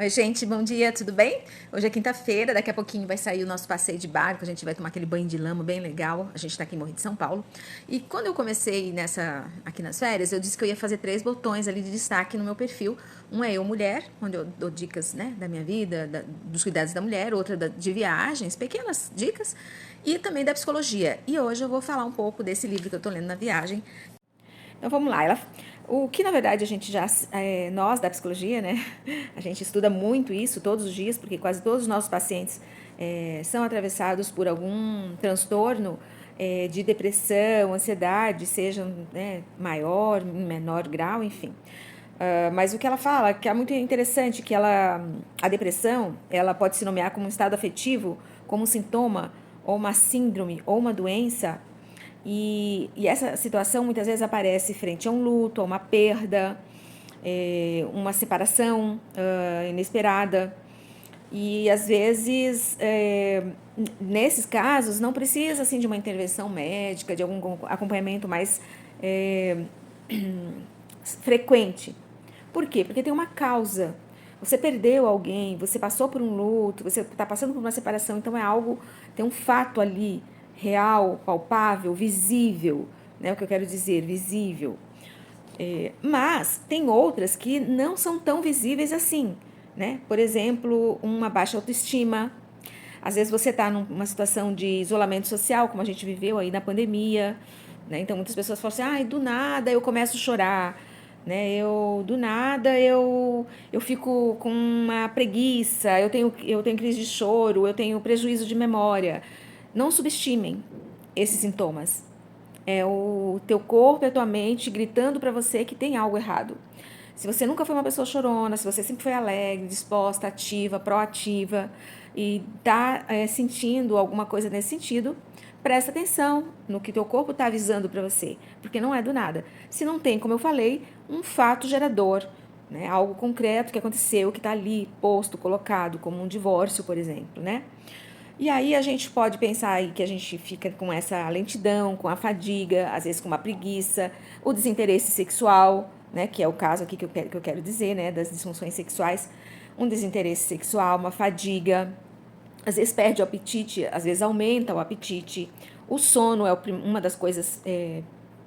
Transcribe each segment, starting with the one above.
Oi, gente, bom dia, tudo bem? Hoje é quinta-feira, daqui a pouquinho vai sair o nosso passeio de barco, a gente vai tomar aquele banho de lama bem legal. A gente tá aqui em Morro de São Paulo. E quando eu comecei aqui nas férias, eu disse que eu ia fazer 3 botões ali de destaque no meu perfil. Um é eu, mulher, onde eu dou dicas, né, da minha vida, dos cuidados da mulher, outra de viagens, pequenas dicas, e também da psicologia. E hoje eu vou falar um pouco desse livro que eu tô lendo na viagem. Então vamos lá. O que na verdade a gente nós da psicologia, né? A gente estuda muito isso todos os dias, porque quase todos os nossos pacientes são atravessados por algum transtorno de depressão, ansiedade, seja né, maior, em menor grau, enfim. Mas o que ela fala, que é muito interessante, que a depressão, ela pode se nomear como um estado afetivo, como um sintoma, ou uma síndrome, ou uma doença. E essa situação muitas vezes aparece frente a um luto, a uma perda, uma separação inesperada. E às vezes, nesses casos, não precisa assim, de uma intervenção médica, de algum acompanhamento mais frequente. Por quê? Porque tem uma causa. Você perdeu alguém, você passou por um luto, você está passando por uma separação, então é algo, tem um fato ali, real, palpável, visível, né? O que eu quero dizer, visível. Mas tem outras que não são tão visíveis assim, né? Por exemplo, uma baixa autoestima. Às vezes você está numa situação de isolamento social, como a gente viveu aí na pandemia, né? Então muitas pessoas falam assim, ai, do nada eu começo a chorar, né? Do nada eu fico com uma preguiça, eu tenho crise de choro, eu tenho prejuízo de memória. Não subestimem esses sintomas. É o teu corpo e a tua mente gritando para você que tem algo errado. Se você nunca foi uma pessoa chorona, se você sempre foi alegre, disposta, ativa, proativa e está sentindo alguma coisa nesse sentido, presta atenção no que teu corpo está avisando para você, porque não é do nada. Se não tem, como eu falei, um fato gerador, né, algo concreto que aconteceu, que está ali posto, colocado, como um divórcio, por exemplo, né? E aí a gente pode pensar aí que a gente fica com essa lentidão, com a fadiga, às vezes com uma preguiça, o desinteresse sexual, né, que é o caso aqui que eu quero dizer, né, das disfunções sexuais, um desinteresse sexual, uma fadiga, às vezes perde o apetite, às vezes aumenta o apetite. O sono é uma das coisas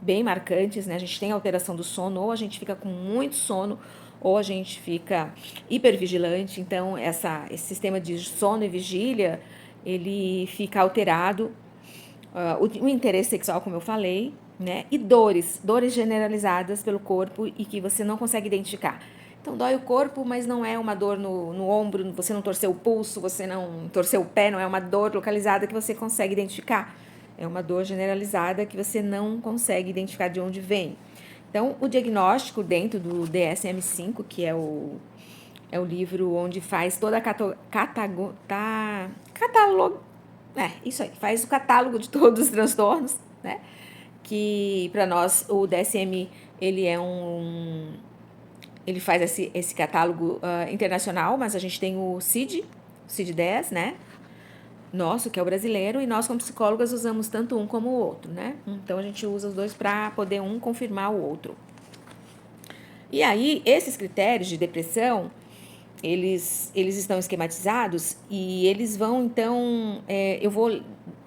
bem marcantes, né? A gente tem alteração do sono, ou a gente fica com muito sono, ou a gente fica hipervigilante. Então, esse sistema de sono e vigília, ele fica alterado. O interesse sexual, como eu falei, né? E dores generalizadas pelo corpo e que você não consegue identificar. Então, dói o corpo, mas não é uma dor no ombro, você não torceu o pulso, você não torceu o pé, não é uma dor localizada que você consegue identificar. É uma dor generalizada que você não consegue identificar de onde vem. Então, o diagnóstico dentro do DSM-5, que é o livro onde faz toda a isso aí, faz o catálogo de todos os transtornos, né? Que para nós o DSM ele faz esse catálogo internacional, mas a gente tem o CID-10, né? Nosso, que é o brasileiro, e nós como psicólogas usamos tanto um como o outro, né? Então a gente usa os dois para poder um confirmar o outro. E aí, esses critérios de depressão, eles estão esquematizados e eles vão, então, eu vou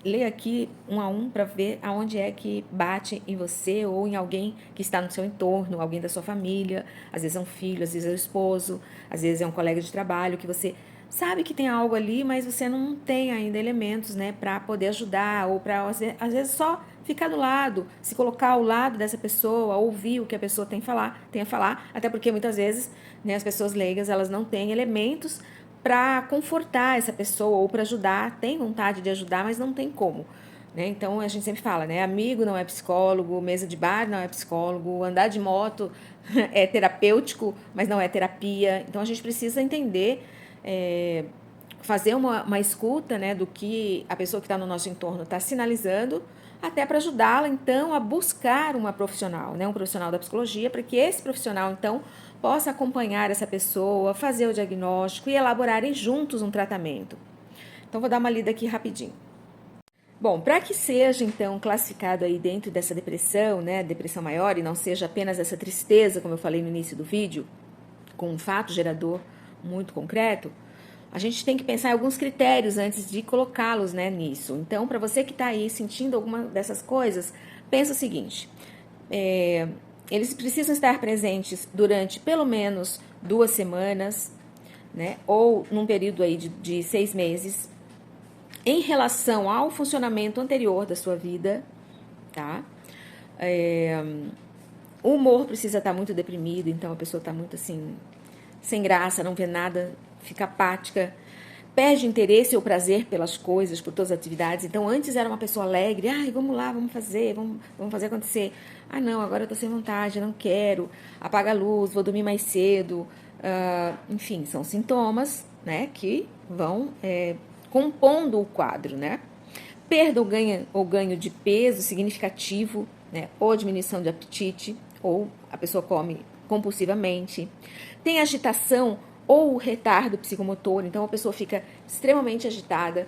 ler aqui um a um para ver aonde é que bate em você ou em alguém que está no seu entorno, alguém da sua família, às vezes é um filho, às vezes é o esposo, às vezes é um colega de trabalho que você sabe que tem algo ali, mas você não tem ainda elementos, né, para poder ajudar ou para, às vezes, só ficar do lado, se colocar ao lado dessa pessoa, ouvir o que a pessoa tem a falar, até porque muitas vezes, né, as pessoas leigas, elas não têm elementos para confortar essa pessoa ou para ajudar, tem vontade de ajudar, mas não tem como. Né? Então a gente sempre fala, né? Amigo não é psicólogo, mesa de bar não é psicólogo, andar de moto é terapêutico, mas não é terapia. Então a gente precisa entender, fazer uma escuta, né, do que a pessoa que está no nosso entorno está sinalizando, até para ajudá-la então a buscar uma profissional, né, um profissional da psicologia, para que esse profissional então possa acompanhar essa pessoa, fazer o diagnóstico e elaborarem juntos um tratamento. Então vou dar uma lida aqui rapidinho. Bom, para que seja então classificado aí dentro dessa depressão, né, depressão maior, e não seja apenas essa tristeza, como eu falei no início do vídeo, com um fato gerador, muito concreto, a gente tem que pensar em alguns critérios antes de colocá-los, né, nisso. Então, para você que está aí sentindo alguma dessas coisas, pensa o seguinte: eles precisam estar presentes durante pelo menos 2 semanas, né, ou num período aí de 6 meses, em relação ao funcionamento anterior da sua vida, tá? O humor precisa estar muito deprimido, então a pessoa está muito assim, sem graça, não vê nada, fica apática, perde interesse ou prazer pelas coisas, por todas as atividades. Então, antes era uma pessoa alegre, ai, vamos lá, vamos fazer acontecer. Ah, não, agora eu tô sem vontade, não quero, apaga a luz, vou dormir mais cedo. Enfim, são sintomas, né, que vão compondo o quadro, né? Perda ou ganho de peso significativo, né, ou diminuição de apetite, ou a pessoa come compulsivamente. Tem agitação ou retardo psicomotor, então a pessoa fica extremamente agitada,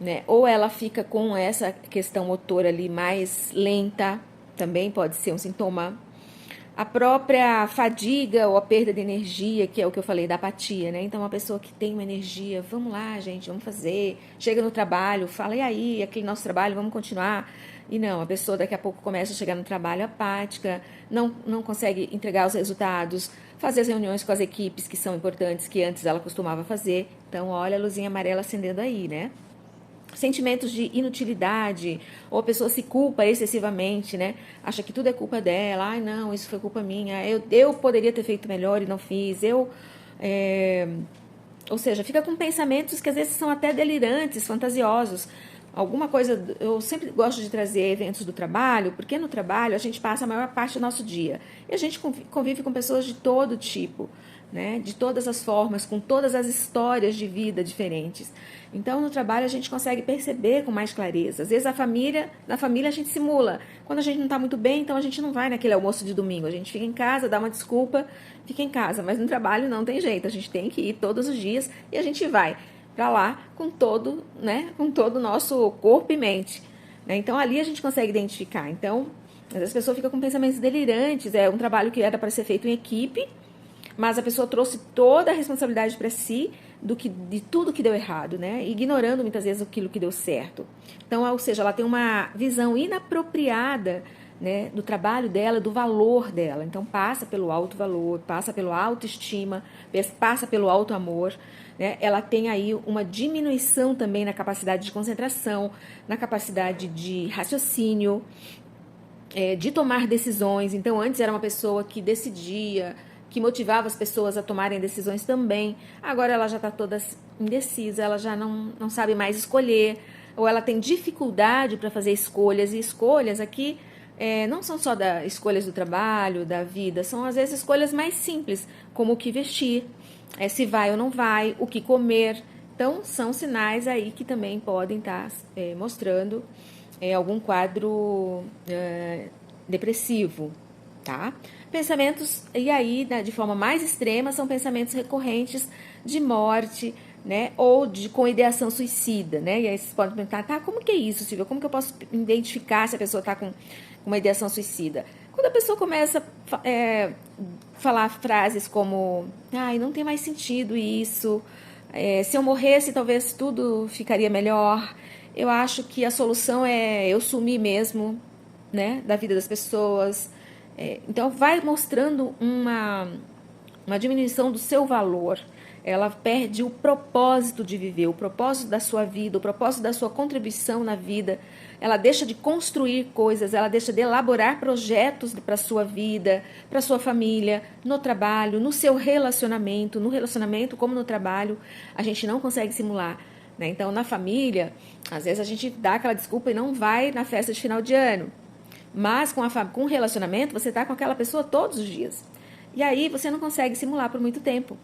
né? Ou ela fica com essa questão motora ali mais lenta, também pode ser um sintoma. A própria fadiga ou a perda de energia, que é o que eu falei da apatia, né? Então, uma pessoa que tem uma energia, vamos lá, gente, vamos fazer. Chega no trabalho, fala, e aí, aquele nosso trabalho, vamos continuar. E não, a pessoa daqui a pouco começa a chegar no trabalho apática, não consegue entregar os resultados, fazer as reuniões com as equipes que são importantes, que antes ela costumava fazer. Então, olha a luzinha amarela acendendo aí, né? Sentimentos de inutilidade, ou a pessoa se culpa excessivamente, né? Acha que tudo é culpa dela. Ai, não, isso foi culpa minha. Eu poderia ter feito melhor e não fiz. Ou seja, fica com pensamentos que às vezes são até delirantes, fantasiosos. Alguma coisa, eu sempre gosto de trazer eventos do trabalho, porque no trabalho a gente passa a maior parte do nosso dia. E a gente convive com pessoas de todo tipo, né? De todas as formas, com todas as histórias de vida diferentes. Então, no trabalho a gente consegue perceber com mais clareza. Às vezes na família a gente simula. Quando a gente não está muito bem, então a gente não vai naquele almoço de domingo. A gente fica em casa, dá uma desculpa, fica em casa. Mas no trabalho não tem jeito, a gente tem que ir todos os dias e a gente vai para lá com todo, né, com todo o nosso corpo e mente, né? Então ali a gente consegue identificar. Então, às vezes a pessoa fica com pensamentos delirantes, é um trabalho que era para ser feito em equipe, mas a pessoa trouxe toda a responsabilidade para si de tudo que deu errado, né? Ignorando muitas vezes aquilo que deu certo. Então, ou seja, ela tem uma visão inapropriada, né, do trabalho dela, do valor dela. Então, passa pelo alto valor, passa pelo autoestima, passa pelo alto amor, né? Ela tem aí uma diminuição também na capacidade de concentração, na capacidade de raciocínio, de tomar decisões. Então, antes era uma pessoa que decidia, que motivava as pessoas a tomarem decisões também. Agora ela já está toda indecisa, ela já não sabe mais escolher, ou ela tem dificuldade para fazer escolhas. E escolhas aqui não são só escolhas do trabalho, da vida, são às vezes escolhas mais simples, como o que vestir, se vai ou não vai, o que comer. Então, são sinais aí que também podem estar mostrando algum quadro depressivo, tá? Pensamentos, e aí, de forma mais extrema, são pensamentos recorrentes de morte, né? Ou com ideação suicida, né? E aí vocês podem perguntar, tá, como que é isso, Silvia? Como que eu posso identificar se a pessoa está com uma ideação suicida? Quando a pessoa começa a falar frases como, ai, não tem mais sentido isso, se eu morresse, talvez tudo ficaria melhor, eu acho que a solução é eu sumir mesmo, né, da vida das pessoas. Então, vai mostrando uma diminuição do seu valor. Ela perde o propósito de viver, o propósito da sua vida, o propósito da sua contribuição na vida. Ela deixa de construir coisas, ela deixa de elaborar projetos para a sua vida, para a sua família, no trabalho, no seu relacionamento. No relacionamento, como no trabalho, a gente não consegue simular, né? Então, na família, às vezes a gente dá aquela desculpa e não vai na festa de final de ano. Mas com o relacionamento, você está com aquela pessoa todos os dias. E aí você não consegue simular por muito tempo,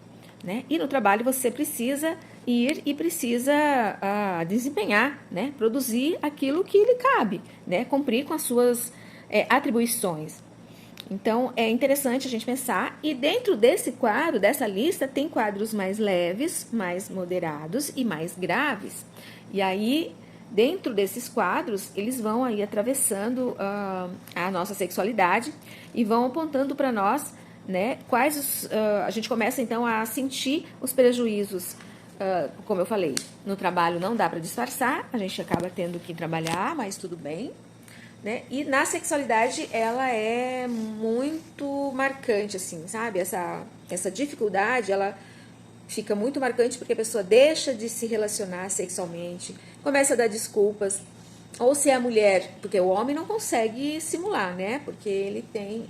né? E no trabalho você precisa ir e precisa desempenhar, né? Produzir aquilo que lhe cabe, né? Cumprir com as suas atribuições. Então, é interessante a gente pensar. E dentro desse quadro, dessa lista, tem quadros mais leves, mais moderados e mais graves. E aí, dentro desses quadros, eles vão aí atravessando a nossa sexualidade e vão apontando para nós né? A gente começa então a sentir os prejuízos, como eu falei, no trabalho não dá para disfarçar, a gente acaba tendo que trabalhar, mas tudo bem, né? E na sexualidade ela é muito marcante, assim, sabe? Essa dificuldade, ela fica muito marcante porque a pessoa deixa de se relacionar sexualmente, começa a dar desculpas, ou se é a mulher, porque o homem não consegue simular, né? Porque ele tem,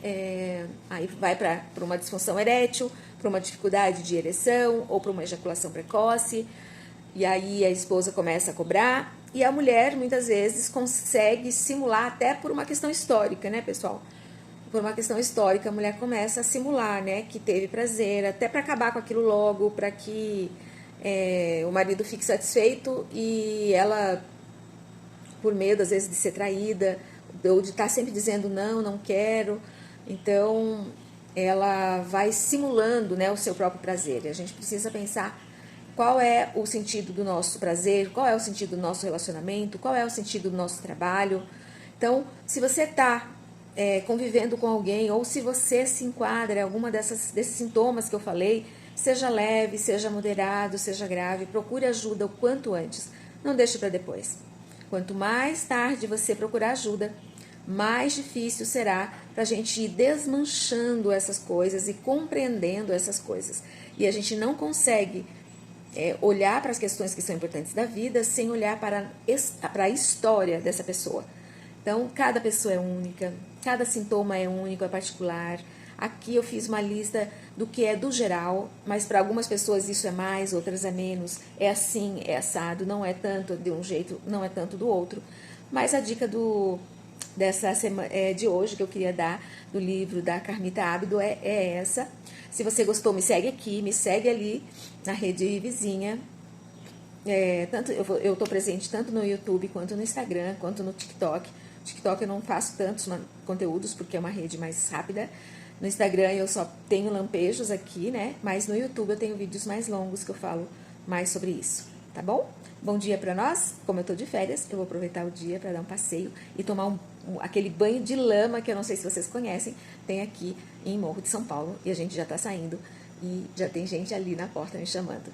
aí vai para uma disfunção erétil, para uma dificuldade de ereção, ou para uma ejaculação precoce, e aí a esposa começa a cobrar, e a mulher muitas vezes consegue simular até por uma questão histórica, né, pessoal? Por uma questão histórica, a mulher começa a simular, né, que teve prazer, até para acabar com aquilo logo, para que o marido fique satisfeito e ela, por medo às vezes de ser traída, ou de estar sempre dizendo não, não quero, então ela vai simulando, né, o seu próprio prazer. E a gente precisa pensar qual é o sentido do nosso prazer, qual é o sentido do nosso relacionamento, qual é o sentido do nosso trabalho. Então, se você está convivendo com alguém, ou se você se enquadra em alguma desses sintomas que eu falei, seja leve, seja moderado, seja grave, procure ajuda o quanto antes, não deixe para depois. Quanto mais tarde você procurar ajuda, mais difícil será para a gente ir desmanchando essas coisas e compreendendo essas coisas. E a gente não consegue olhar para as questões que são importantes da vida sem olhar para a história dessa pessoa. Então, cada pessoa é única, cada sintoma é único, é particular. Aqui eu fiz uma lista do que é do geral, mas para algumas pessoas isso é mais, outras é menos. É assim, é assado, não é tanto de um jeito, não é tanto do outro. Mas a dica dessa semana, de hoje que eu queria dar do livro da Carmita Ábido é essa. Se você gostou, me segue aqui, me segue ali na rede vizinha. Eu estou presente tanto no YouTube, quanto no Instagram, quanto no TikTok. No TikTok eu não faço tantos conteúdos, porque é uma rede mais rápida. No Instagram eu só tenho lampejos aqui, né? Mas no YouTube eu tenho vídeos mais longos que eu falo mais sobre isso, tá bom? Bom dia para nós. Como eu tô de férias, eu vou aproveitar o dia para dar um passeio e tomar aquele banho de lama que eu não sei se vocês conhecem, tem aqui em Morro de São Paulo, e a gente já tá saindo e já tem gente ali na porta me chamando.